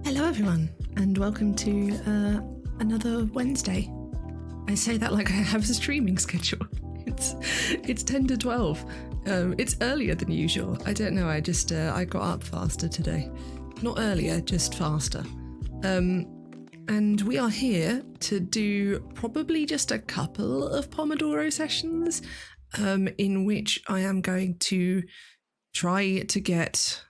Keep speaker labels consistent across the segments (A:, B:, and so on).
A: Hello everyone, and welcome to another Wednesday. I say that like I have a streaming schedule. It's 10 to 12. It's earlier than usual. I don't know, I got up faster today. Not earlier, just faster. And we are here to do probably just a couple of Pomodoro sessions, in which I am going to try to get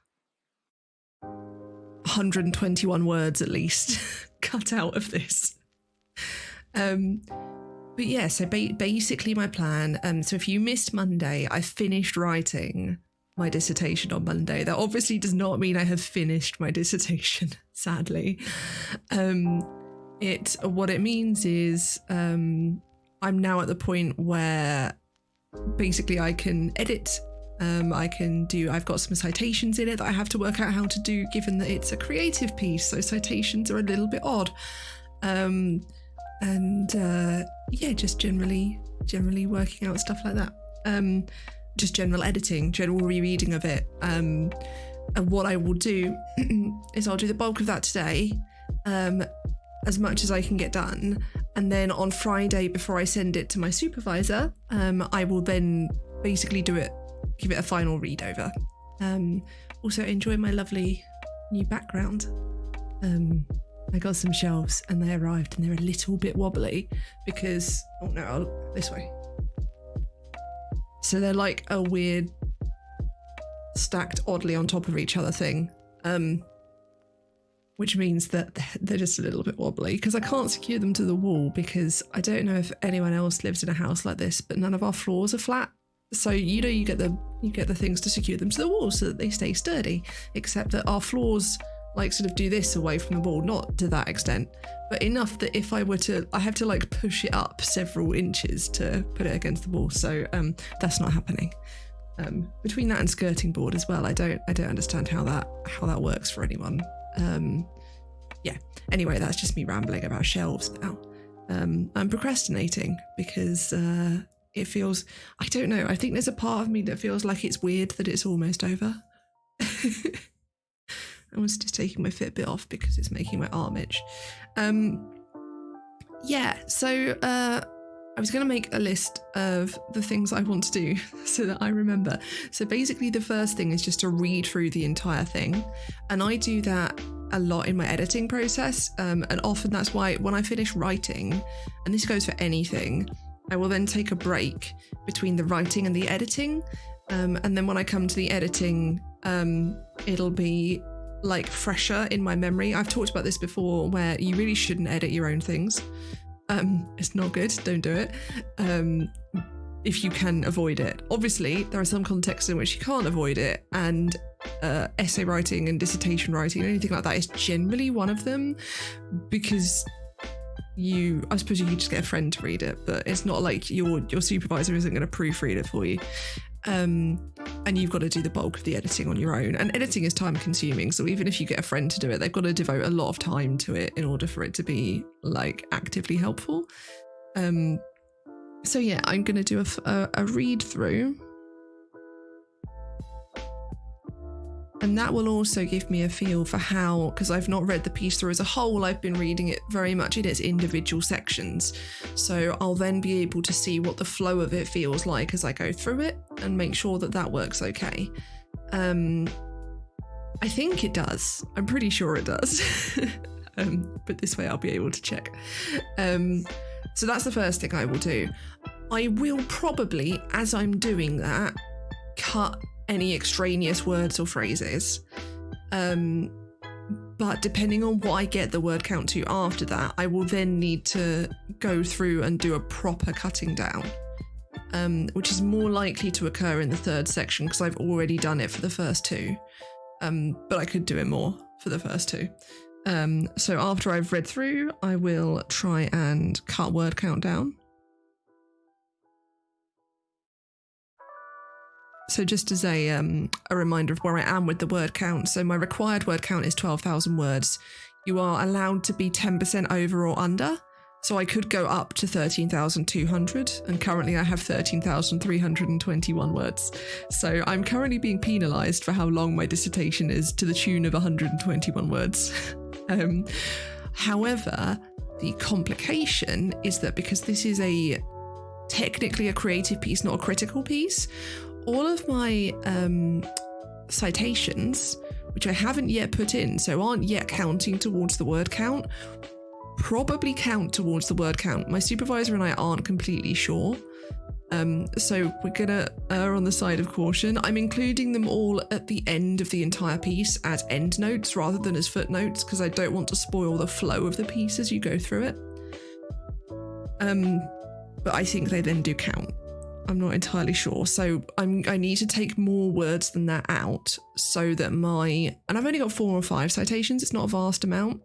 A: 121 words at least cut out of this. But yeah, so basically my plan, so if you missed Monday, I finished writing my dissertation on Monday. That obviously does not mean I have finished my dissertation, sadly. What it means is I'm now at the point where basically I can edit. I've got some citations in it that I have to work out how to do, given that it's a creative piece, so citations are a little bit odd. Just generally working out stuff like that. Just general editing, general rereading of it. And what I will do is I'll do the bulk of that today, as much as I can get done. And then on Friday, before I send it to my supervisor, I will then basically give it a final read over. Also enjoy my lovely new background. I got some shelves and they arrived and they're a little bit wobbly because, this way. So they're like a weird stacked oddly on top of each other thing, which means that they're just a little bit wobbly because I can't secure them to the wall because I don't know if anyone else lives in a house like this, but none of our floors are flat. So you get the things to secure them to the wall so that they stay sturdy, except that our floors like sort of do this away from the wall, not to that extent, but enough that if I have to like push it up several inches to put it against the wall. So that's not happening. Between that and skirting board as well, I don't understand how that works for anyone. Anyway, that's just me rambling about shelves now. I'm procrastinating because it feels, I don't know, I think there's a part of me that feels like it's weird that it's almost over. I was just taking my Fitbit off because it's making my arm itch. So I was going to make a list of the things I want to do so that I remember. So basically the first thing is just to read through the entire thing. And I do that a lot in my editing process. And often that's why when I finish writing, and this goes for anything, I will then take a break between the writing and the editing. And then when I come to the editing, it'll be like fresher in my memory. I've talked about this before where you really shouldn't edit your own things. It's not good, don't do it. If you can avoid it. Obviously, there are some contexts in which you can't avoid it, and essay writing and dissertation writing and anything like that is generally one of them, because I suppose you could just get a friend to read it, but it's not like your supervisor isn't going to proofread it for you. And you've got to do the bulk of the editing on your own. And editing is time consuming, so even if you get a friend to do it, they've got to devote a lot of time to it in order for it to be like actively helpful. I'm going to do a read through. And that will also give me a feel for how, because I've not read the piece through as a whole, I've been reading it very much in its individual sections. So I'll then be able to see what the flow of it feels like as I go through it and make sure that works okay. I think it does. I'm pretty sure it does. But this way I'll be able to check. So that's the first thing I will do. I will probably, as I'm doing that, cut any extraneous words or phrases, but depending on what I get the word count to after that, I will then need to go through and do a proper cutting down, which is more likely to occur in the third section because I've already done it for the first two, but I could do it more for the first two. So after I've read through, I will try and cut word count down. So just as a reminder of where I am with the word count, so my required word count is 12,000 words. You are allowed to be 10% over or under, so I could go up to 13,200, and currently I have 13,321 words. So I'm currently being penalised for how long my dissertation is, to the tune of 121 words. However, the complication is that because this is technically a creative piece, not a critical piece, all of my citations, which I haven't yet put in, so aren't yet counting towards the word count, probably count towards the word count. My supervisor and I aren't completely sure. So we're gonna err on the side of caution. I'm including them all at the end of the entire piece as endnotes rather than as footnotes, because I don't want to spoil the flow of the piece as you go through it. But I think they then do count. I'm not entirely sure. So I need to take more words than that out so that and I've only got 4 or 5 citations. It's not a vast amount.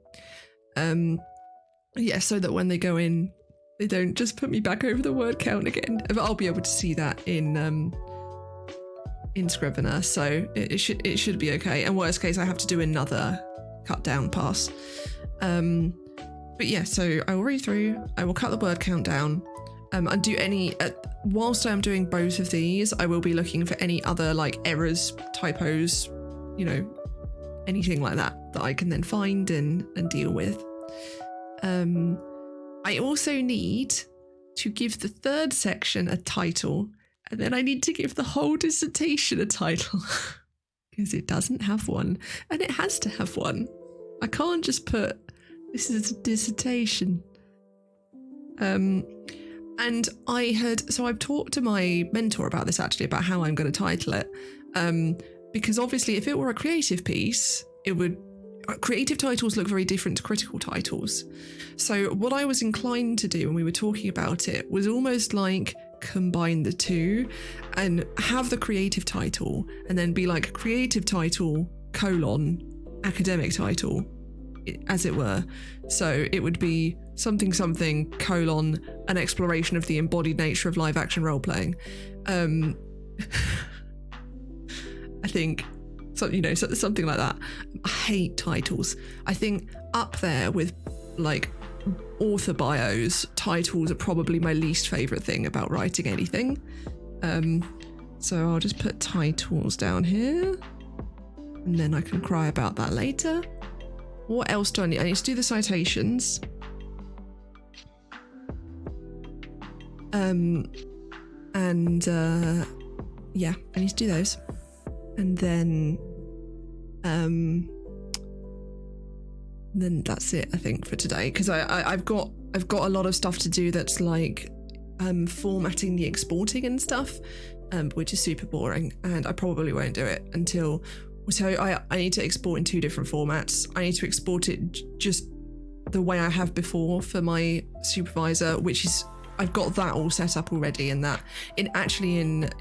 A: Yeah, so that when they go in, they don't just put me back over the word count again. But I'll be able to see that in Scrivener, so it should be okay. And worst case, I have to do another cut down pass. But yeah, so I will read through. I will cut the word count down. And do whilst I'm doing both of these, I will be looking for any other like errors, typos, anything like that I can then find and deal with. I also need to give the third section a title, and then I need to give the whole dissertation a title because it doesn't have one, and it has to have one. I can't just put, this is a dissertation. And I've talked to my mentor about this actually, about how I'm going to title it. Because obviously if it were a creative piece, creative titles look very different to critical titles. So what I was inclined to do when we were talking about it was almost like combine the two and have the creative title and then be like creative title : academic title, as it were. So it would be something : an exploration of the embodied nature of live action role playing. I think, so, something like that. I hate titles. I think up there with like author bios, titles are probably my least favourite thing about writing anything. So I'll just put titles down here and then I can cry about that later. What else do I need? I need to do the citations. Yeah, I need to do those. And then that's it, I think, for today, because I've got a lot of stuff to do that's like formatting the exporting and stuff, which is super boring, and I probably won't do it until. So I need to export in 2 different formats. I need to export it just the way I have before for my supervisor, which is, I've got that all set up already, and that in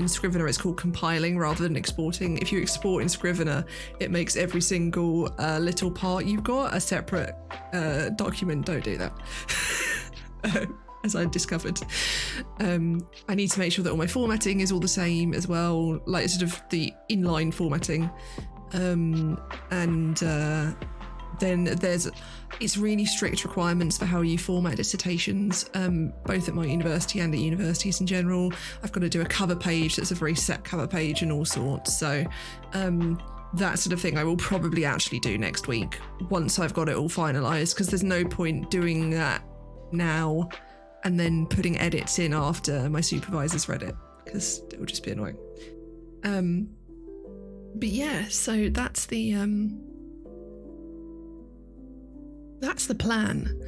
A: Scrivener it's called compiling rather than exporting. If you export in Scrivener, it makes every single little part you've got a separate document. Don't do that. As I discovered. I need to make sure that all my formatting is all the same as well, like sort of the inline formatting. Then it's really strict requirements for how you format dissertations, both at my university and at universities in general. I've got to do a cover page that's a very set cover page and all sorts. So that sort of thing I will probably actually do next week once I've got it all finalised, because there's no point doing that now and then putting edits in after my supervisor's read it, because it would just be annoying. But yeah, so that's the plan.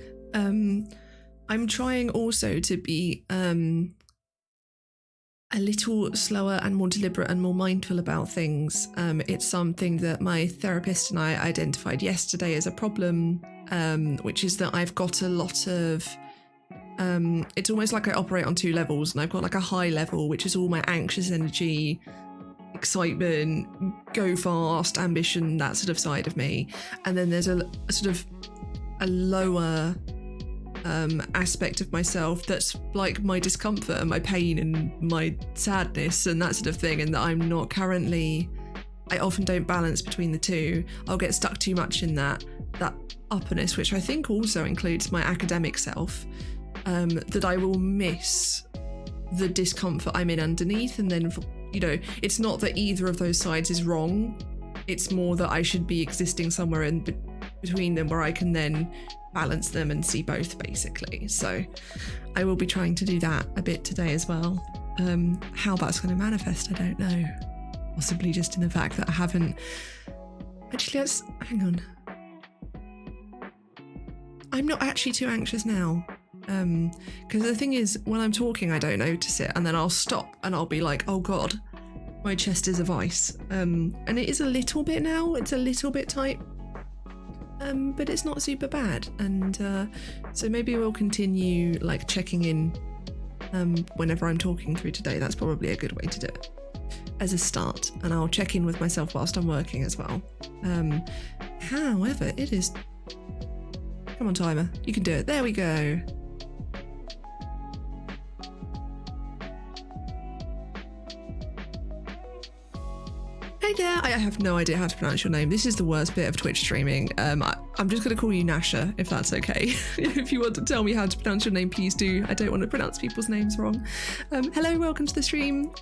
A: I'm trying also to be a little slower and more deliberate and more mindful about things. It's something that my therapist and I identified yesterday as a problem, which is that I've got a lot of it's almost like I operate on 2 levels, and I've got like a high level, which is all my anxious energy, excitement, go fast, ambition, that sort of side of me. And then there's a sort of a lower aspect of myself that's like my discomfort and my pain and my sadness and that sort of thing, and that I'm not currently, I often don't balance between the 2. I'll get stuck too much in that upperness, which I think also includes my academic self, that I will miss the discomfort I'm in underneath. And then, it's not that either of those sides is wrong, it's more that I should be existing somewhere in between them where I can then balance them and see both, basically. So I will be trying to do that a bit today as well. How that's going to manifest, I don't know. Possibly just in the fact that I haven't... Actually, hang on. I'm not actually too anxious now. Because the thing is, when I'm talking, I don't notice it, and then I'll stop and I'll be like, oh God, my chest is of ice. And it is a little bit now, it's a little bit tight. But it's not super bad. And so maybe we'll continue like checking in whenever I'm talking through today. That's probably a good way to do it as a start. And I'll check in with myself whilst I'm working as well. However, it is... Come on, timer. You can do it. There we go. Hey there. I have no idea how to pronounce your name. This is the worst bit of Twitch streaming. I'm just going to call you Nasha, if that's okay. If you want to tell me how to pronounce your name, please do. I don't want to pronounce people's names wrong. Hello, welcome to the stream.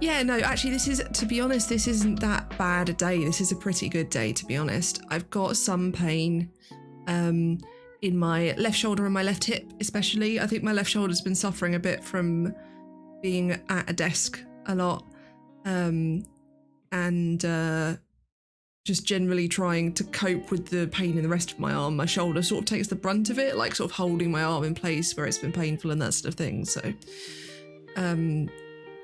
A: Yeah, no, actually, this is, to be honest, this isn't that bad a day. This is a pretty good day, to be honest. I've got some pain in my left shoulder and my left hip, especially. I think my left shoulder's been suffering a bit from being at a desk a lot and just generally trying to cope with the pain in the rest of my arm. My shoulder sort of takes the brunt of it, like sort of holding my arm in place where it's been painful and that sort of thing. So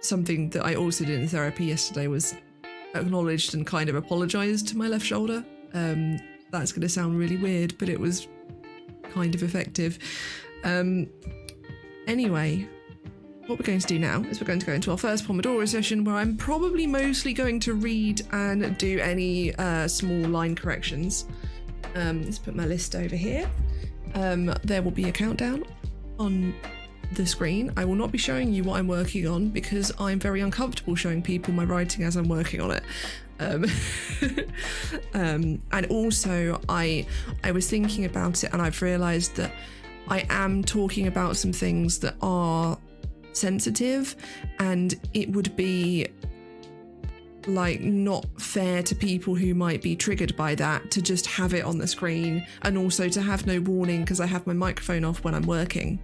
A: something that I also did in therapy yesterday was acknowledged and kind of apologised to my left shoulder. That's going to sound really weird, but it was kind of effective. Anyway, what we're going to do now is we're going to go into our first Pomodoro session, where I'm probably mostly going to read and do any small line corrections. Let's put my list over here. There will be a countdown on the screen. I will not be showing you what I'm working on because I'm very uncomfortable showing people my writing as I'm working on it. And also I was thinking about it, and I've realised that I am talking about some things that are sensitive, and it would be like not fair to people who might be triggered by that to just have it on the screen, and also to have no warning because I have my microphone off when I'm working.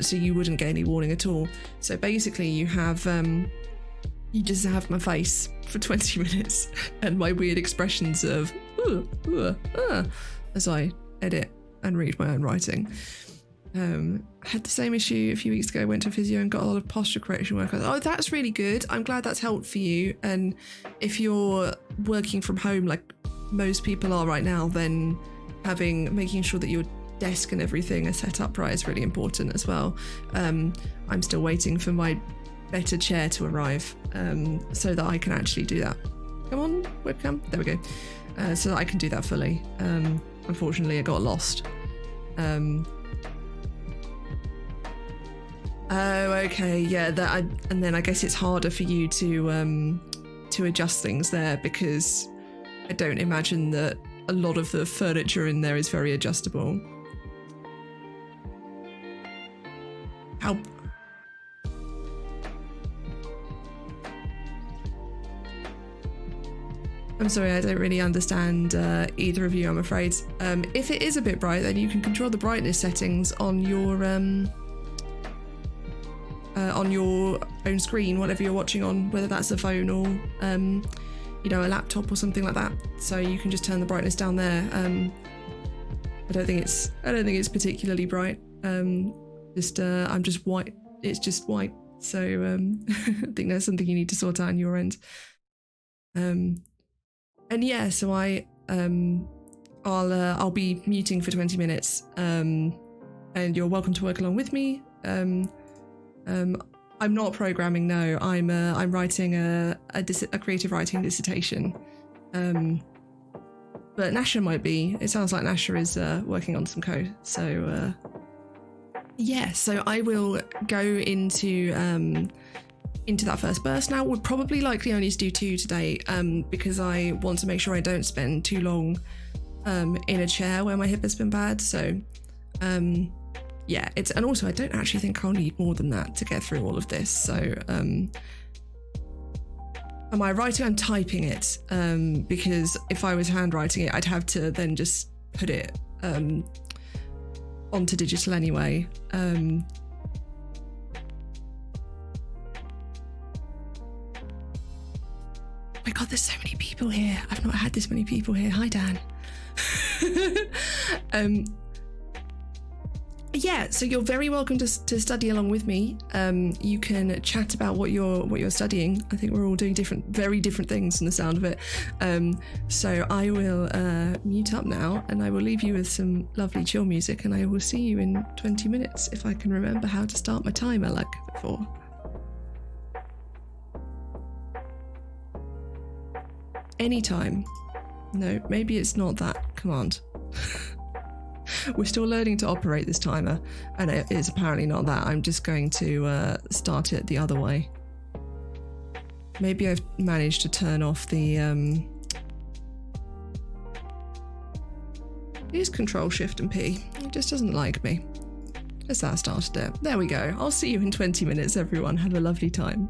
A: So you wouldn't get any warning at all. So basically you have you just have my face for 20 minutes and my weird expressions of as I edit and read my own writing. I had the same issue a few weeks ago. I went to physio and got a lot of posture correction work. I thought, oh, that's really good. I'm glad that's helped for you. And if you're working from home like most people are right now, then making sure that your desk and everything are set up right is really important as well. I'm still waiting for my better chair to arrive so that I can actually do that. Come on, webcam. There we go. So that I can do that fully. Unfortunately, I got lost. Oh, okay, yeah. And then I guess it's harder for you to adjust things there, because I don't imagine that a lot of the furniture in there is very adjustable. I'm sorry, I don't really understand either of you, I'm afraid. If it is a bit bright, then you can control the brightness settings on your own screen, whatever you're watching on, whether that's a phone or a laptop or something like that. So you can just turn the brightness down there. I don't think it's particularly bright. I'm just white. It's just white. So I think there's something you need to sort out on your end. And yeah, so I'll be muting for 20 minutes, and you're welcome to work along with me. I'm not programming, no. I'm writing a creative writing dissertation, but Nasha might be. It sounds like Nasha is working on some code. So yeah, so I will go into that first burst now. Would probably likely only do 2 today, because I want to make sure I don't spend too long in a chair where my hip has been bad. So yeah, and also I don't actually think I'll need more than that to get through all of this. So Am I writing? I'm typing it, because if I was handwriting it, I'd have to then just put it onto digital anyway. Oh my God, there's so many people here. I've not had this many people here. Hi, Dan. Yeah, so you're very welcome to study along with me. You can chat about what you're studying. I think we're all doing very different things from the sound of it. So I will mute up now, and I will leave you with some lovely chill music, and I will see you in 20 minutes if I can remember how to start my timer like before. Anytime. No, maybe it's not that command. We're still learning to operate this timer, and it is apparently not that. I'm just going to start it the other way. Maybe I've managed to turn off the... Use Control Shift and P. It just doesn't like me. As that started it. There we go. I'll see you in 20 minutes, everyone. Have a lovely time.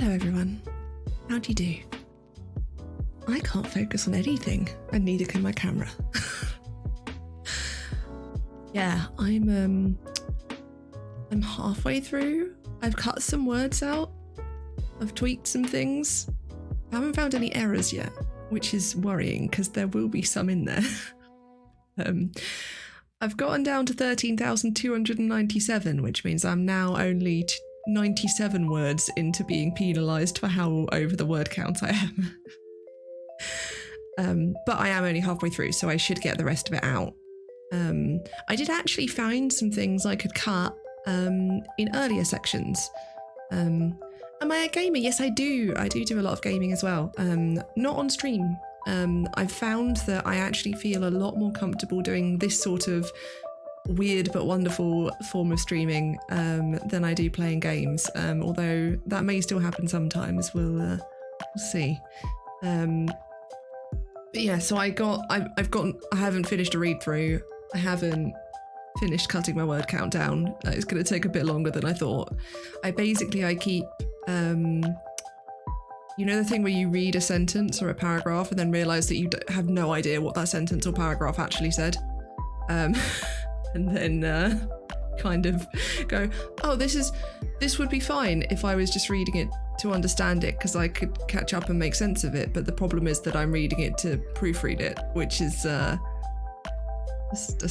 A: Hello everyone, how do you do? I can't focus on anything, and neither can my camera. Yeah, I'm halfway through. I've cut some words out. I've tweaked some things. I haven't found any errors yet, which is worrying because there will be some in there. I've gotten down to 13,297, which means I'm now only 97 words into being penalised for how over the word count I am. But I am only halfway through, so I should get the rest of it out. I did actually find some things I could cut in earlier sections. Am I a gamer? Yes, I do. I do a lot of gaming as well. Not on stream. I've found that I actually feel a lot more comfortable doing this sort of weird but wonderful form of streaming than I do playing games. Although that may still happen sometimes. We'll see. But yeah, so I haven't finished a read through. I haven't finished cutting my word count down. It's going to take a bit longer than I thought. I keep, you know the thing where you read a sentence or a paragraph and then realise that you have no idea what that sentence or paragraph actually said? And then kind of go, oh, this would be fine if I was just reading it to understand it because I could catch up and make sense of it. But the problem is that I'm reading it to proofread it, which is that's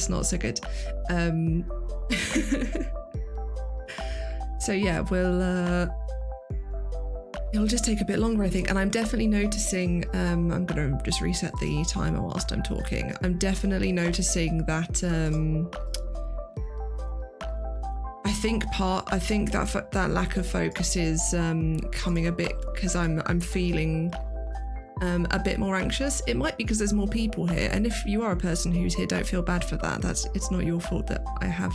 A: not so good. So yeah, it'll just take a bit longer, I think. And I'm definitely noticing, I'm going to just reset the timer whilst I'm talking. I'm definitely noticing that I think that lack of focus is coming a bit because I'm feeling a bit more anxious. It might be because there's more people here, and if you are a person who's here, don't feel bad for that. It's not your fault that I have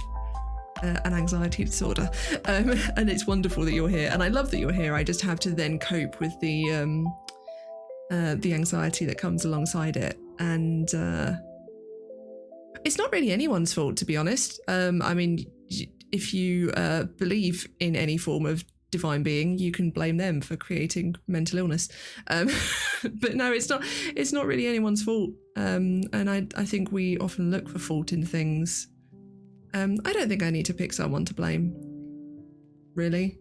A: an anxiety disorder, and it's wonderful that you're here, and I love that you're here. I just have to then cope with the anxiety that comes alongside it, and it's not really anyone's fault, to be honest. I mean, if you believe in any form of divine being, you can blame them for creating mental illness, but no, it's not really anyone's fault, and I think we often look for fault in things. I don't think I need to pick someone to blame, really.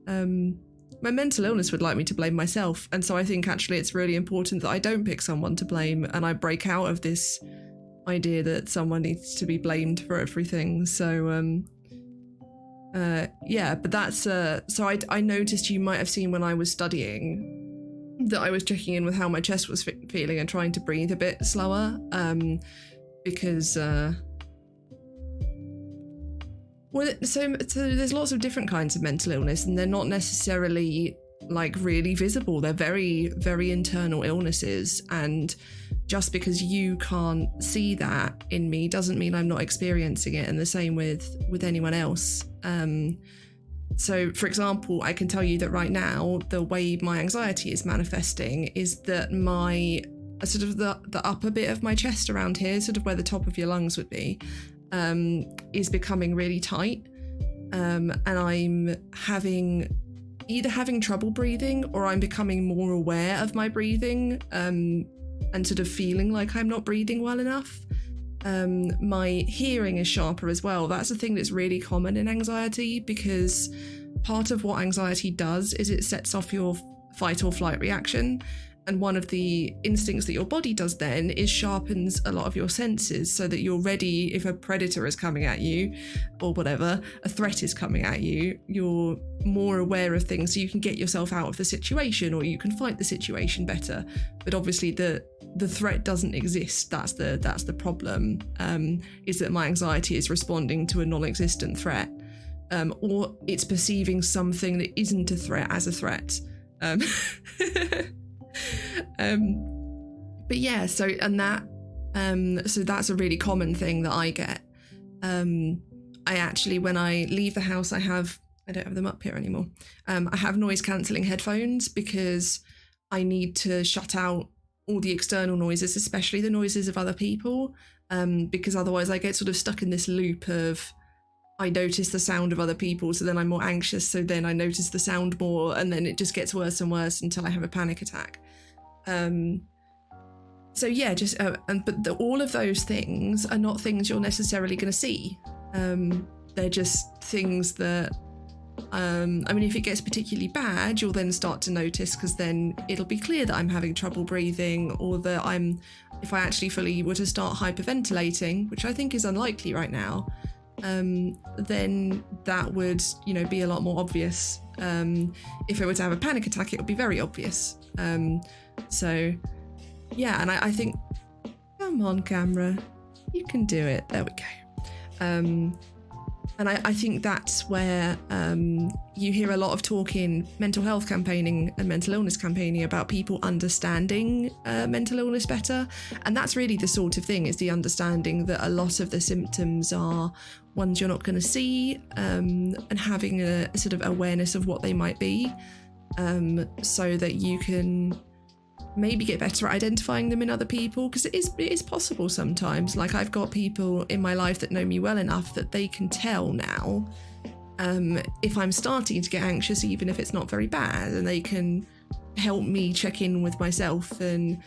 A: My mental illness would like me to blame myself, and so I think actually it's really important that I don't pick someone to blame and I break out of this idea that someone needs to be blamed for everything. So yeah, but that's so I noticed you might have seen when I was studying that I was checking in with how my chest was feeling and trying to breathe a bit slower, because well, so there's lots of different kinds of mental illness, and they're not necessarily like really visible. They're very, very internal illnesses, and just because you can't see that in me doesn't mean I'm not experiencing it, and the same with anyone else. So for example, I can tell you that right now the way my anxiety is manifesting is that my sort of the upper bit of my chest around here, sort of where the top of your lungs would be, is becoming really tight, and I'm either having trouble breathing or I'm becoming more aware of my breathing, and sort of feeling like I'm not breathing well enough. My hearing is sharper as well. That's a thing that's really common in anxiety, because part of what anxiety does is it sets off your fight or flight reaction. And one of the instincts that your body does then is sharpens a lot of your senses so that you're ready if a predator is coming at you or whatever, a threat is coming at you, you're more aware of things so you can get yourself out of the situation or you can fight the situation better. But obviously the threat doesn't exist. That's the problem, is that my anxiety is responding to a non-existent threat, or it's perceiving something that isn't a threat as a threat. But yeah, so that's a really common thing that I get. I actually, when I leave the house, I don't have them up here anymore. I have noise cancelling headphones because I need to shut out all the external noises, especially the noises of other people, because otherwise I get sort of stuck in this loop of I notice the sound of other people, so then I'm more anxious, so then I notice the sound more, and then it just gets worse and worse until I have a panic attack. So yeah, just all of those things are not things you're necessarily going to see. They're just things that, I mean, if it gets particularly bad, you'll then start to notice, because then it'll be clear that I'm having trouble breathing, or that if I actually fully were to start hyperventilating, which I think is unlikely right now, then that would, be a lot more obvious. If I were to have a panic attack, it would be very obvious. So yeah, and I think, come on, camera, you can do it. There we go. And I think that's where you hear a lot of talk in mental health campaigning and mental illness campaigning about people understanding mental illness better. And that's really the sort of thing, is the understanding that a lot of the symptoms are ones you're not going to see, and having a sort of awareness of what they might be, so that you can maybe get better at identifying them in other people, because it is possible sometimes. Like, I've got people in my life that know me well enough that they can tell now if I'm starting to get anxious, even if it's not very bad, and they can help me check in with myself and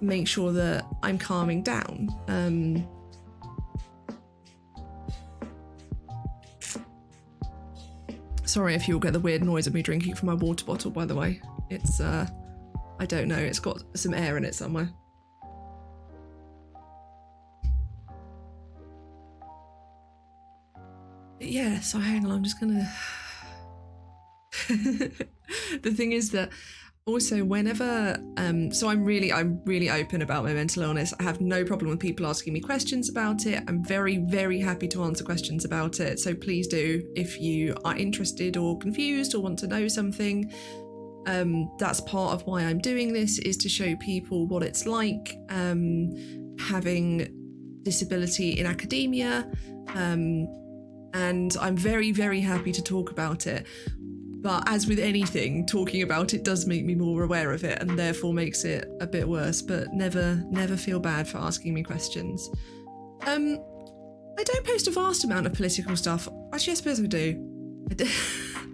A: make sure that I'm calming down. Sorry if you'll get the weird noise of me drinking from my water bottle, by the way. It's I don't know, it's got some air in it somewhere. But yeah, so hang on, I'm just gonna... The thing is that also whenever, so I'm really open about my mental illness. I have no problem with people asking me questions about it. I'm very, very happy to answer questions about it. So please do, if you are interested or confused or want to know something. That's part of why I'm doing this, is to show people what it's like having disability in academia, and I'm very, very happy to talk about it. But as with anything, talking about it does make me more aware of it, and therefore makes it a bit worse. But never feel bad for asking me questions. I don't post a vast amount of political stuff. Actually, I suppose I do.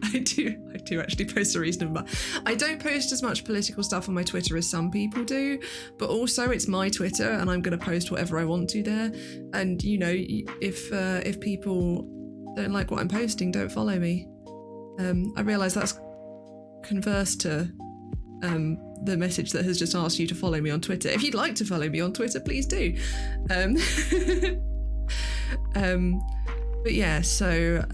A: I do actually post a reasonable amount. I don't post as much political stuff on my Twitter as some people do, but also it's my Twitter and I'm going to post whatever I want to there. And if people don't like what I'm posting, don't follow me. I realise that's converse to the message that has just asked you to follow me on Twitter. If you'd like to follow me on Twitter, please do. But yeah, so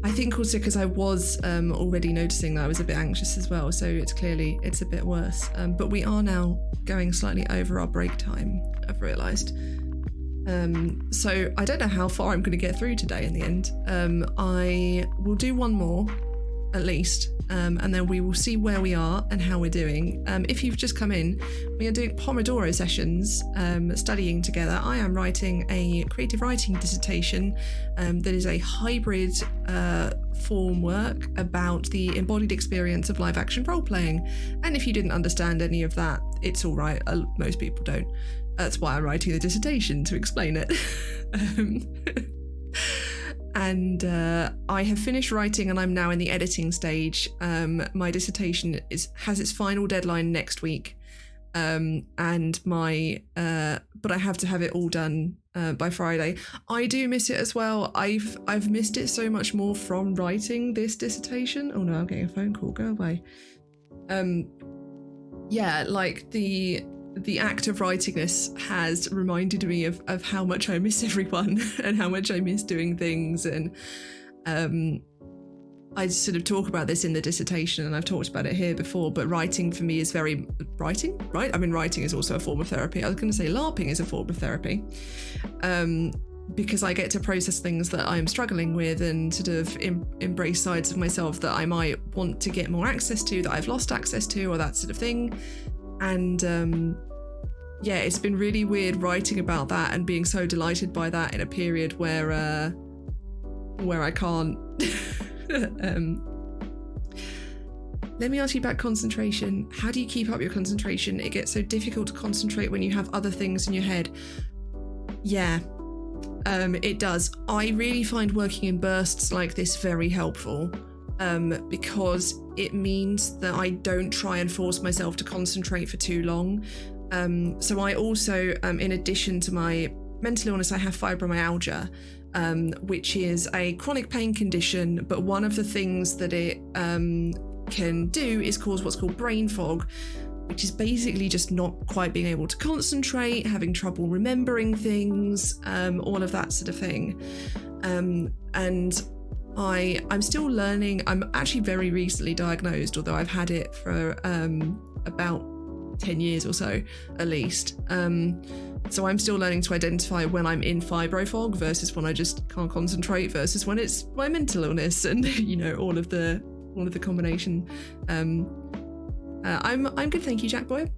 A: I think also because I was already noticing that I was a bit anxious as well, so it's a bit worse. But we are now going slightly over our break time, I've realised. So I don't know how far I'm going to get through today in the end. I will do one more, at least, and then we will see where we are and how we're doing. If you've just come in, we are doing Pomodoro sessions, studying together. I am writing a creative writing dissertation that is a hybrid form work about the embodied experience of live action role playing. And if you didn't understand any of that, it's all right. Most people don't. That's why I'm writing the dissertation, to explain it. And I have finished writing and I'm now in the editing stage. My dissertation has its final deadline next week, but I have to have it all done by Friday. I do miss it as well. I've missed it so much more from writing this dissertation. Oh no, I'm getting a phone call. Go away. Yeah, like the act of writing this has reminded me of how much I miss everyone and how much I miss doing things. And I sort of talk about this in the dissertation, and I've talked about it here before, but writing for me is writing, right? I mean, writing is also a form of therapy. I was going to say LARPing is a form of therapy, because I get to process things that I'm struggling with and sort of embrace sides of myself that I might want to get more access to, that I've lost access to, or that sort of thing. And yeah, it's been really weird writing about that and being so delighted by that in a period where I can't. Let me ask you about concentration. How do you keep up your concentration? It gets so difficult to concentrate when you have other things in your head. Yeah, it does. I really find working in bursts like this very helpful, because it means that I don't try and force myself to concentrate for too long. So I also, in addition to my mental illness, I have fibromyalgia, which is a chronic pain condition, but one of the things that it can do is cause what's called brain fog, which is basically just not quite being able to concentrate, having trouble remembering things, all of that sort of thing. And I'm still learning. I'm actually very recently diagnosed, although I've had it for about 10 years or so, at least. So I'm still learning to identify when I'm in fibrofog versus when I just can't concentrate versus when it's my mental illness, and all of the combination. I'm good, thank you, Jack Boy.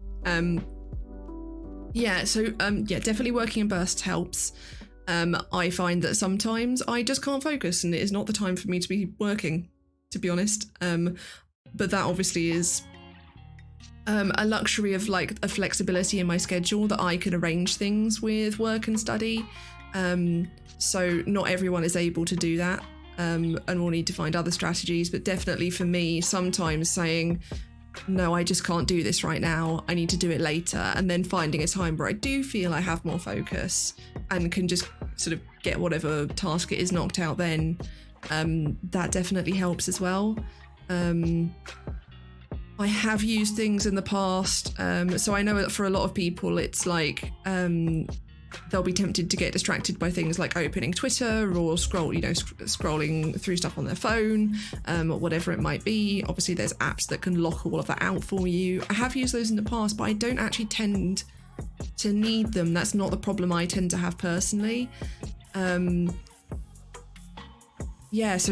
A: Definitely working in bursts helps. I find that sometimes I just can't focus and it is not the time for me to be working, to be honest. But that obviously is a luxury of like a flexibility in my schedule that I can arrange things with work and study. So not everyone is able to do that, and we'll need to find other strategies. But definitely for me, sometimes saying, no, I just can't do this right now, I need to do it later, and then finding a time where I do feel I have more focus and can just sort of get whatever task it is knocked out then, that definitely helps as well. I have used things in the past, so I know that for a lot of people it's like they'll be tempted to get distracted by things like opening Twitter or scrolling through stuff on their phone, or whatever it might be. Obviously there's apps that can lock all of that out for you. I have used those in the past, but I don't actually tend to need them. That's not the problem I tend to have personally. So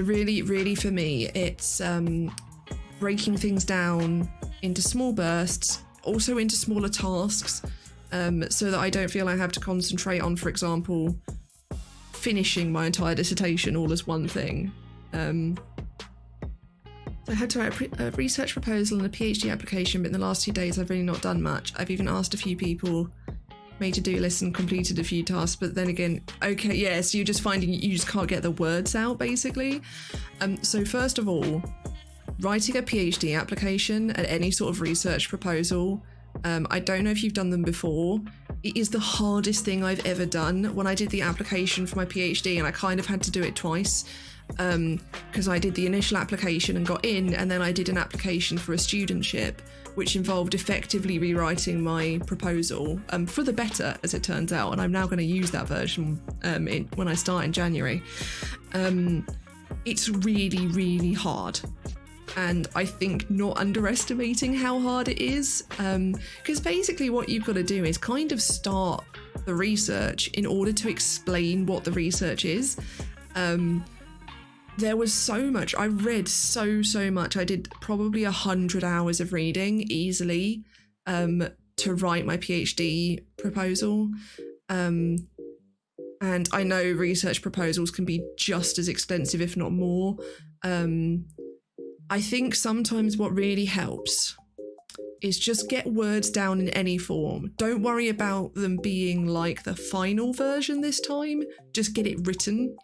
A: really for me it's breaking things down into small bursts, also into smaller tasks, so that I don't feel I have to concentrate on, for example, finishing my entire dissertation all as one thing. So I had to write a research proposal and a PhD application, but in the last 2 days I've really not done much. I've even asked a few people, made to-do lists and completed a few tasks, but then again, okay, yeah, so you're just finding you just can't get the words out, basically. So first of all, writing a PhD application and any sort of research proposal, I don't know if you've done them before, it is the hardest thing I've ever done. When I did the application for my PhD, and I kind of had to do it twice, because I did the initial application and got in, and then I did an application for a studentship, which involved effectively rewriting my proposal, for the better, as it turns out, and I'm now going to use that version when I start in January. It's really, really hard. And I think not underestimating how hard it is, because basically what you've got to do is kind of start the research in order to explain what the research is. There was so much, I read so much. I did probably 100 hours of reading easily to write my PhD proposal. And I know research proposals can be just as extensive, if not more. I think sometimes what really helps is just get words down in any form. Don't worry about them being like the final version this time. Just get it written.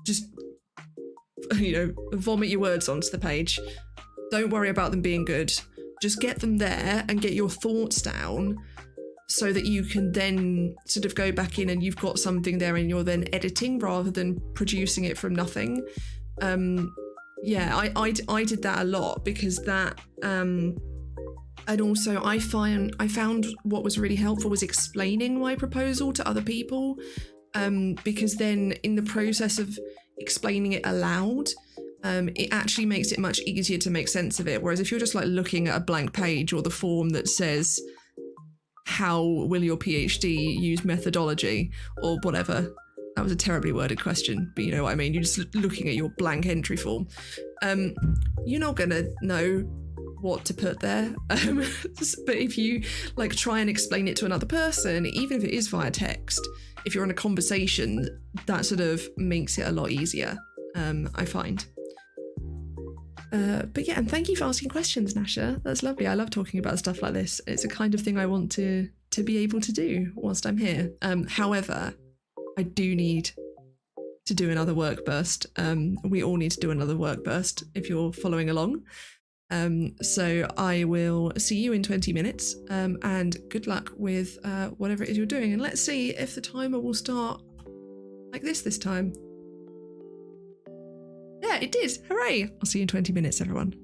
A: Just, vomit your words onto the page. Don't worry about them being good. Just get them there and get your thoughts down so that you can then sort of go back in and you've got something there and you're then editing rather than producing it from nothing. I did that a lot because that, and also I found what was really helpful was explaining my proposal to other people, because then in the process of explaining it aloud, it actually makes it much easier to make sense of it. Whereas if you're just like looking at a blank page or the form that says, how will your PhD use methodology or whatever, that was a terribly worded question, but you know what I mean. You're just looking at your blank entry form. You're not going to know what to put there. But if you like try and explain it to another person, even if it is via text, if you're in a conversation, that sort of makes it a lot easier, I find. But yeah, and thank you for asking questions, Nasha. That's lovely. I love talking about stuff like this. It's a kind of thing I want to to be able to do whilst I'm here. However, I do need to do another work burst. We all need to do another work burst if you're following along. So I will see you in 20 minutes, and good luck with whatever it is you're doing. And let's see if the timer will start like this time. Yeah, it did. Hooray! I'll see you in 20 minutes, everyone.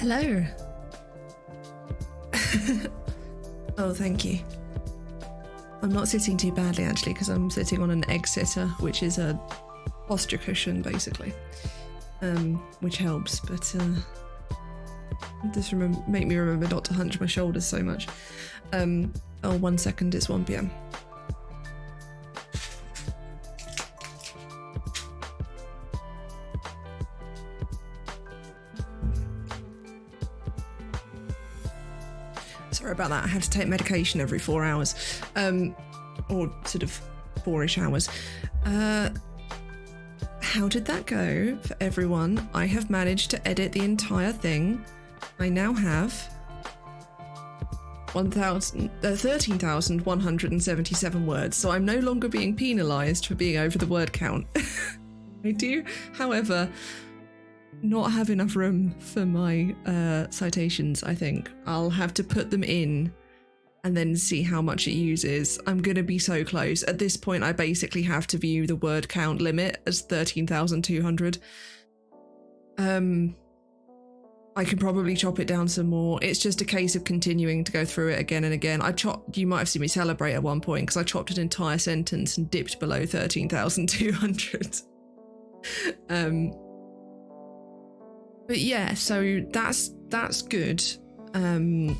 A: Hello. Oh, thank you. I'm not sitting too badly actually, because I'm sitting on an egg sitter, which is a posture cushion basically, which helps, but just make me remember not to hunch my shoulders so much. Oh, 1 second, it's 1 p.m. Sorry about that. I have to take medication every 4 hours, or sort of 4-ish hours. How did that go for everyone? I have managed to edit the entire thing. I now have 13,177 words, so I'm no longer being penalised for being over the word count. I do, however, not have enough room for my citations, I think. I'll have to put them in and then see how much it uses. I'm going to be so close. At this point, I basically have to view the word count limit as 13,200. I can probably chop it down some more. It's just a case of continuing to go through it again and again. You might have seen me celebrate at one point because I chopped an entire sentence and dipped below 13,200. But yeah, so that's good. I'm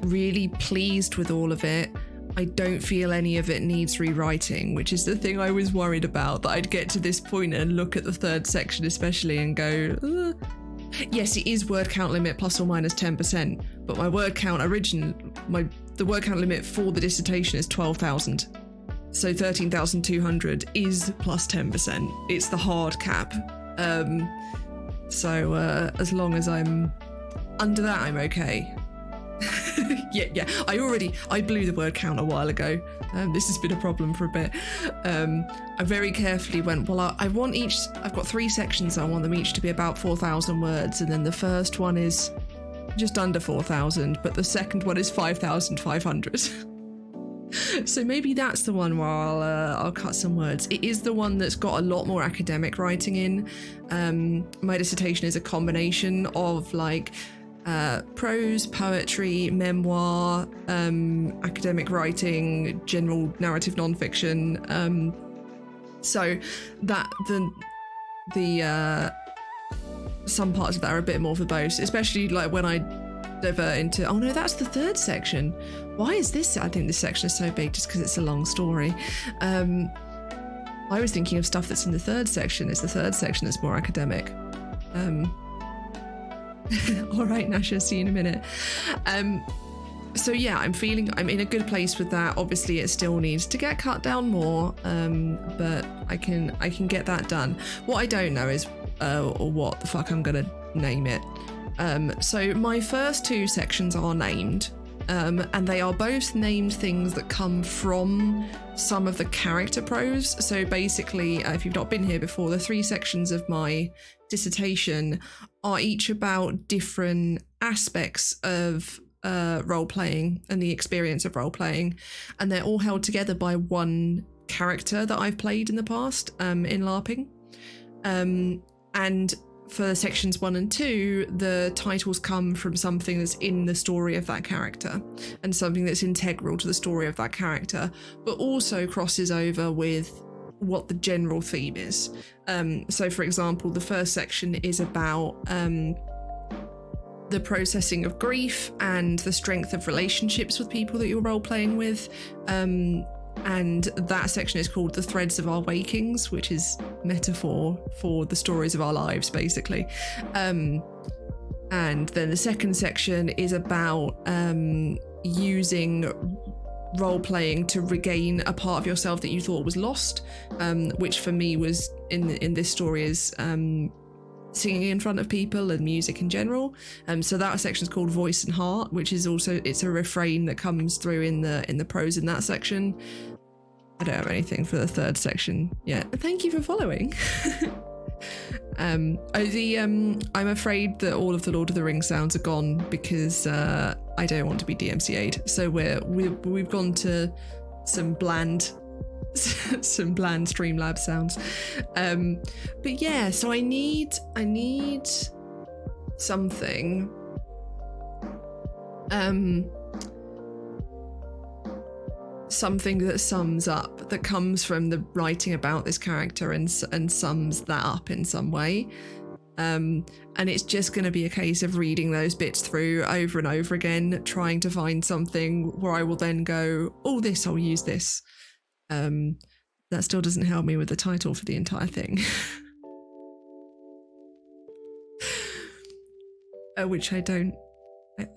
A: really pleased with all of it. I don't feel any of it needs rewriting, which is the thing I was worried about, that I'd get to this point and look at the third section especially and go, ugh. Yes, it is word count limit plus or minus 10%, but my word count the word count limit for the dissertation is 12,000. So 13,200 is plus 10%. It's the hard cap. So as long as I'm under that, I'm okay. yeah. I blew the word count a while ago. This has been a problem for a bit. I very carefully went, well, I've got 3 sections. I want them each to be about 4,000 words. And then the first one is just under 4,000, but the second one is 5,500. So maybe that's the one where I'll cut some words. It is the one that's got a lot more academic writing in. My dissertation is a combination of like prose, poetry, memoir, academic writing, general narrative nonfiction. So that the some parts of that are a bit more verbose, especially like when I divert into, oh no, that's the third section. Why is this? I think this section is so big just because it's a long story. I was thinking of stuff that's in the third section. It's the third section that's more academic. All right, Nasha, see you in a minute. So yeah, I'm in a good place with that. Obviously, it still needs to get cut down more, but I can get that done. What I don't know is what the fuck I'm gonna name it. So my first 2 sections are named, and they are both named things that come from some of the character prose. So basically, if you've not been here before, the 3 sections of my dissertation are each about different aspects of role-playing and the experience of role-playing, and they're all held together by one character that I've played in the past in LARPing. And for sections 1 and 2, the titles come from something that's in the story of that character and something that's integral to the story of that character, but also crosses over with what the general theme is. So for example, the first section is about the processing of grief and the strength of relationships with people that you're role-playing with. And that section is called The Threads of Our Wakings, which is metaphor for the stories of our lives, basically. And then the second section is about using role-playing to regain a part of yourself that you thought was lost, which for me was in this story is singing in front of people and music in general. So that section is called Voice and Heart, which is also, it's a refrain that comes through in the prose in that section. I don't have anything for the third section yet. Thank you for following. I'm afraid that all of the Lord of the Rings sounds are gone because I don't want to be DMCA'd. So we've gone to some bland Streamlabs sounds. But yeah, so I need something something that sums up, that comes from the writing about this character and sums that up in some way. And it's just going to be a case of reading those bits through over and over again, trying to find something where I will then go, oh, I'll use this. That still doesn't help me with the title for the entire thing. Which I don't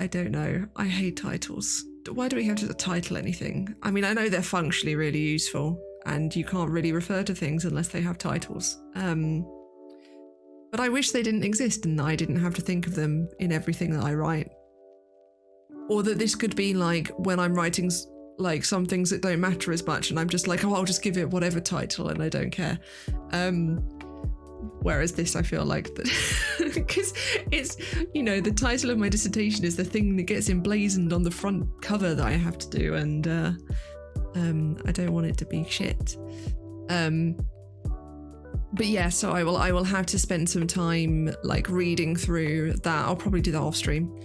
A: know. I hate titles. Why do we have to title anything? I mean, I know they're functionally really useful, and you can't really refer to things unless they have titles. But I wish they didn't exist and I didn't have to think of them in everything that I write. Or that this could be like when I'm writing like some things that don't matter as much and I'm just like, oh, I'll just give it whatever title and I don't care. Whereas this, I feel like that because it's, the title of my dissertation is the thing that gets emblazoned on the front cover that I have to do, and I don't want it to be shit. But yeah, so I will have to spend some time like reading through that. I'll probably do that off stream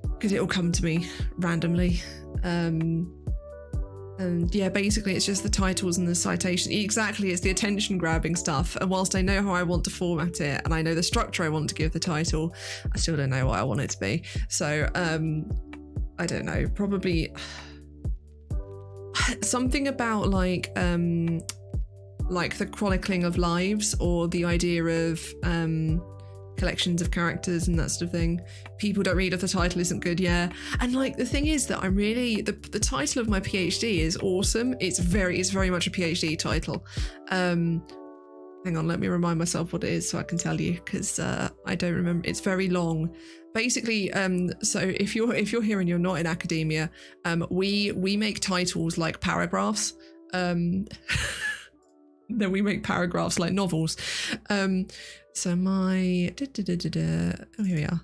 A: because it will come to me randomly. And yeah, basically it's just the titles and the citation. Exactly, it's the attention grabbing stuff. And whilst I know how I want to format it and I know the structure I want to give the title, I still don't know what I want it to be. So I don't know, probably something about like the chronicling of lives, or the idea of collections of characters and that sort of thing. People don't read if the title isn't good, yeah. And like the thing is that I'm really the title of my PhD is awesome. It's very much a PhD title. Hang on, let me remind myself what it is so I can tell you, because I don't remember. It's very long. Basically, so if you're here and you're not in academia, we make titles like paragraphs. Then we make paragraphs like novels. So my oh, here we are.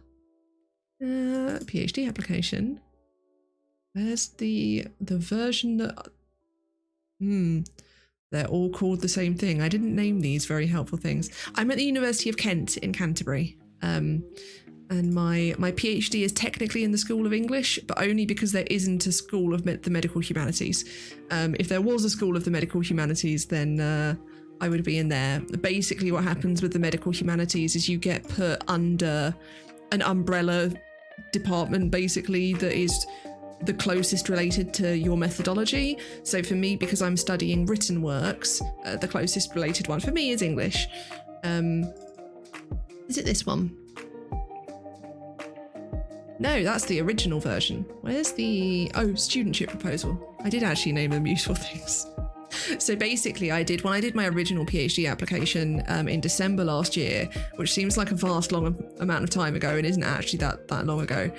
A: PhD application. Where's the version that? They're all called the same thing. I didn't name these very helpful things. I'm at the University of Kent in Canterbury. And my PhD is technically in the School of English, but only because there isn't a School of the Medical Humanities. If there was a School of the Medical Humanities, then I would be in there. Basically what happens with the Medical Humanities is you get put under an umbrella department, basically, that is the closest related to your methodology. So for me, because I'm studying written works, the closest related one for me is English. Is it this one? No, that's the original version. Where's the... Oh, studentship proposal. I did actually name them useful things. So basically when I did my original PhD application in December last year, which seems like a vast long amount of time ago and isn't actually that long ago,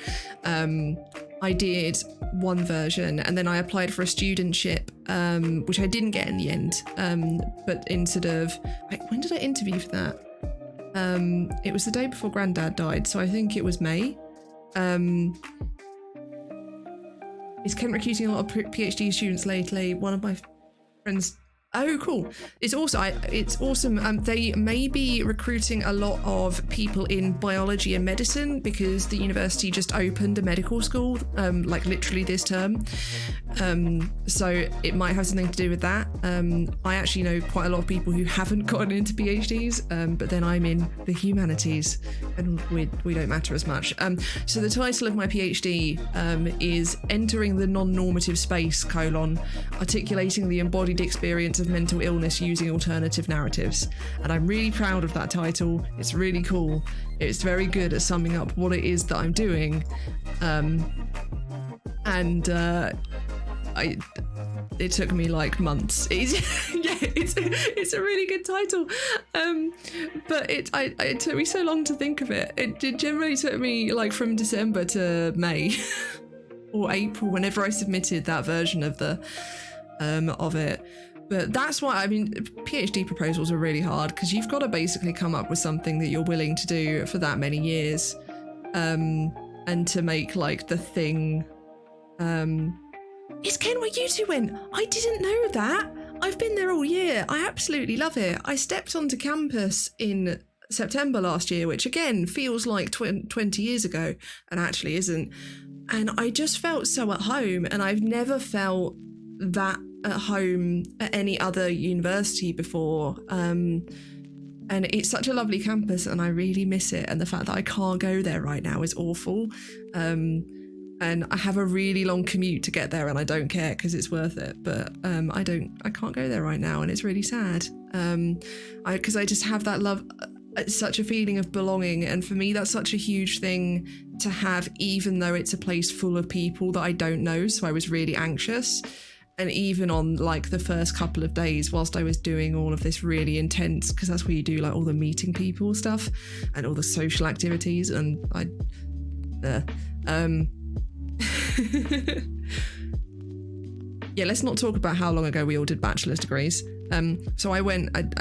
A: I did one version and then I applied for a studentship, which I didn't get in the end. But instead of... when did I interview for that? It was the day before Granddad died, so I think it was May. Is Kent recruiting a lot of PhD students lately? One of my friends... Oh, cool. It's awesome. They may be recruiting a lot of people in biology and medicine because the university just opened a medical school, like literally this term. So it might have something to do with that. I actually know quite a lot of people who haven't gotten into PhDs, but then I'm in the humanities and we don't matter as much. So the title of my PhD is Entering the Non-Normative Space, articulating the embodied experience of mental illness using alternative narratives. And I'm really proud of that title. It's really cool. It's very good at summing up what it is that I'm doing. It took me like months. It's a really good title. But it took me so long to think of it. It generally took me like from December to May or April, whenever I submitted that version of of it. But that's why, PhD proposals are really hard because you've got to basically come up with something that you're willing to do for that many years, and to make like the thing. Is Ken where you two went? I didn't know that. I've been there all year. I absolutely love it. I stepped onto campus in September last year, which again feels like 20 years ago and actually isn't. And I just felt so at home, and I've never felt that at home at any other university before. And it's such a lovely campus, and I really miss it. And the fact that I can't go there right now is awful. And I have a really long commute to get there, and I don't care because it's worth it. But I can't go there right now, and it's really sad. Because I just have that love, such a feeling of belonging, and for me that's such a huge thing to have, even though it's a place full of people that I don't know. So I was really anxious. And even on like the first couple of days, whilst I was doing all of this really intense, because that's where you do like all the meeting people stuff and all the social activities, and yeah, let's not talk about how long ago we all did bachelor's degrees. So I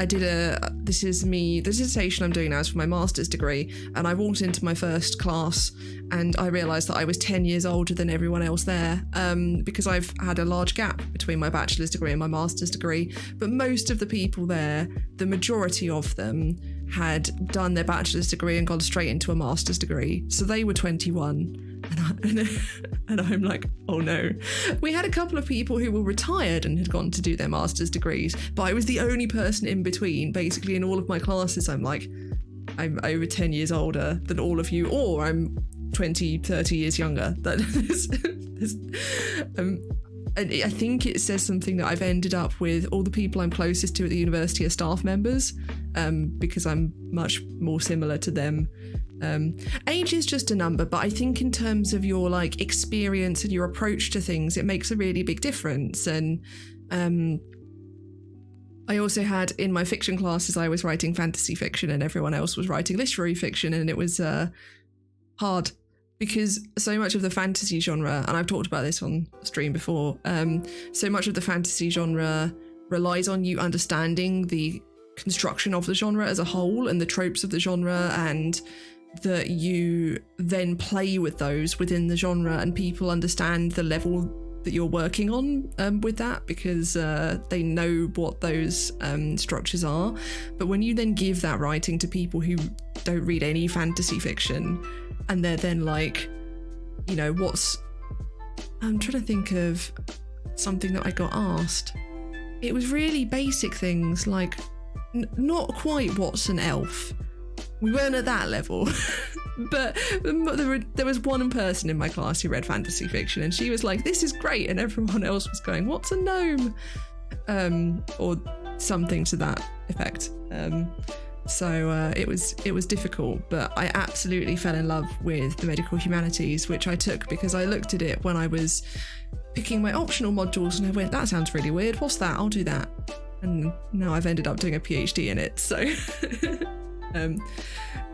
A: did this is me, the dissertation I'm doing now is for my master's degree, and I walked into my first class and I realised that I was 10 years older than everyone else there, because I've had a large gap between my bachelor's degree and my master's degree. But most of the people there, the majority of them, had done their bachelor's degree and gone straight into a master's degree. So they were 21. And I'm like, oh no. We had a couple of people who were retired and had gone to do their master's degrees, but I was the only person in between. Basically, in all of my classes, I'm like, I'm over 10 years older than all of you, or I'm 20, 30 years younger. And I think it says something that I've ended up with all the people I'm closest to at the university are staff members, because I'm much more similar to them. Age is just a number, but I think in terms of your like experience and your approach to things, it makes a really big difference. And I also had in my fiction classes, I was writing fantasy fiction and everyone else was writing literary fiction, and it was hard because so much of the fantasy genre, and I've talked about this on stream before, so much of the fantasy genre relies on you understanding the construction of the genre as a whole and the tropes of the genre, and that you then play with those within the genre, and people understand the level that you're working on with that, because they know what those structures are. But when you then give that writing to people who don't read any fantasy fiction, and they're then like, you know, I'm trying to think of something that I got asked. It was really basic things like not quite what's an elf. We weren't at that level. But there was one person in my class who read fantasy fiction, and she was like, this is great, and everyone else was going, what's a gnome? Or something to that effect. So it was difficult, but I absolutely fell in love with the medical humanities, which I took because I looked at it when I was picking my optional modules and I went, that sounds really weird, what's that? I'll do that. And now I've ended up doing a PhD in it, so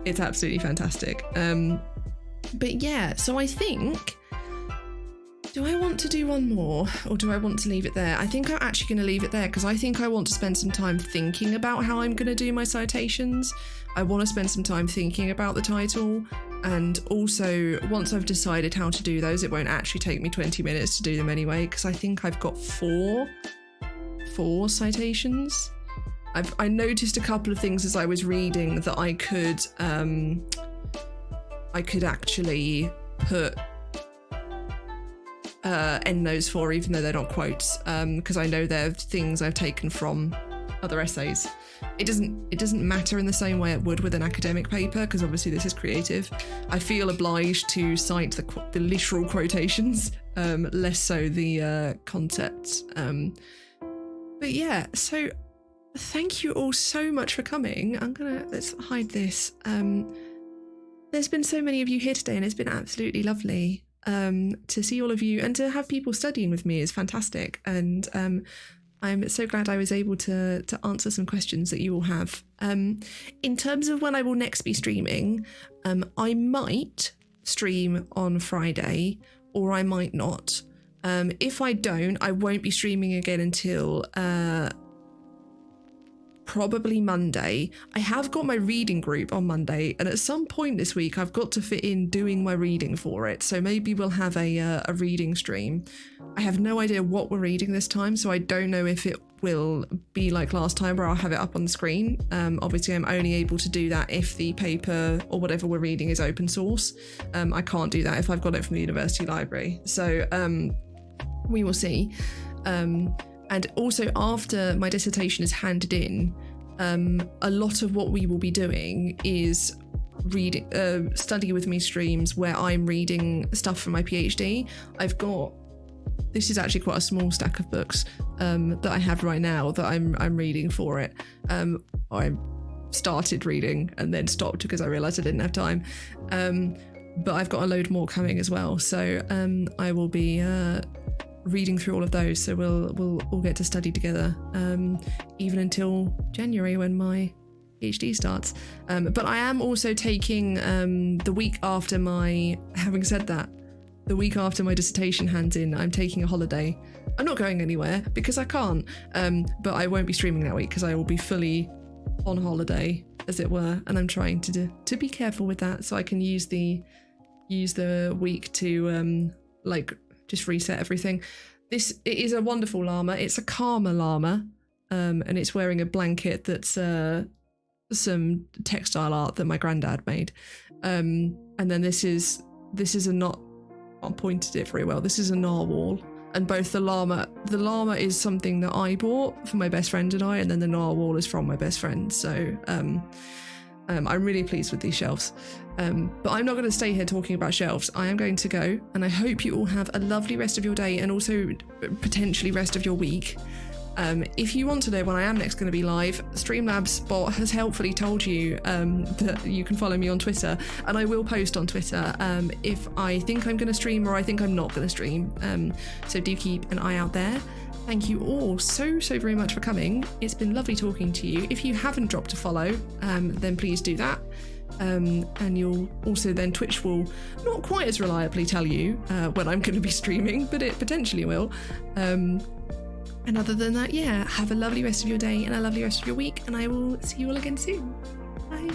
A: it's absolutely fantastic. But yeah, so I think, do I want to do one more or do I want to leave it there? I think I'm actually going to leave it there because I think I want to spend some time thinking about how I'm going to do my citations. I want to spend some time thinking about the title, and also once I've decided how to do those, it won't actually take me 20 minutes to do them anyway, because I think I've got four citations. I noticed a couple of things as I was reading that I could actually put endnotes for, even though they're not quotes, because I know they're things I've taken from other essays. It doesn't matter in the same way it would with an academic paper, because obviously this is creative. I feel obliged to cite the literal quotations, less so the concepts. But yeah, so thank you all so much for coming. Let's hide this. There's been so many of you here today, and it's been absolutely lovely. To see all of you and to have people studying with me is fantastic, and I'm so glad I was able to answer some questions that you all have. In terms of when I will next be streaming, I might stream on Friday or I might not. If I don't, I won't be streaming again until probably Monday. I have got my reading group on Monday, and at some point this week I've got to fit in doing my reading for it, so maybe we'll have a reading stream. I have no idea what we're reading this time, so I don't know if it will be like last time where I'll have it up on the screen. Obviously I'm only able to do that if the paper or whatever we're reading is open source. I can't do that if I've got it from the university library, so we will see. And also, after my dissertation is handed in, a lot of what we will be doing is reading, study with me streams where I'm reading stuff from my PhD. This is actually quite a small stack of books that I have right now that I'm reading for it. I started reading and then stopped because I realised I didn't have time. But I've got a load more coming as well, so I will be reading through all of those, so we'll all get to study together, even until January when my PhD starts. But I am also taking the week after my dissertation hands in, I'm taking a holiday. I'm not going anywhere because I can't, but I won't be streaming that week because I will be fully on holiday, as it were, and I'm trying to be careful with that so I can use the week to just reset everything. It is a wonderful llama. It's a Karma llama, and it's wearing a blanket that's some textile art that my granddad made. And then this is a not. I pointed it very well. This is a narwhal, and both the llama is something that I bought for my best friend and I, and then the narwhal is from my best friend. So I'm really pleased with these shelves. But I'm not going to stay here talking about shelves. I am going to go, and I hope you all have a lovely rest of your day and also potentially rest of your week. If you want to know when I am next going to be live, Streamlabs bot has helpfully told you that you can follow me on Twitter, and I will post on Twitter if I think I'm going to stream or I think I'm not going to stream. So do keep an eye out there. Thank you all so very much for coming. It's been lovely talking to you. If you haven't dropped a follow, then please do that. And you'll also then, Twitch will not quite as reliably tell you when I'm going to be streaming, but it potentially will. And other than that, yeah, have a lovely rest of your day and a lovely rest of your week, and I will see you all again soon. Bye.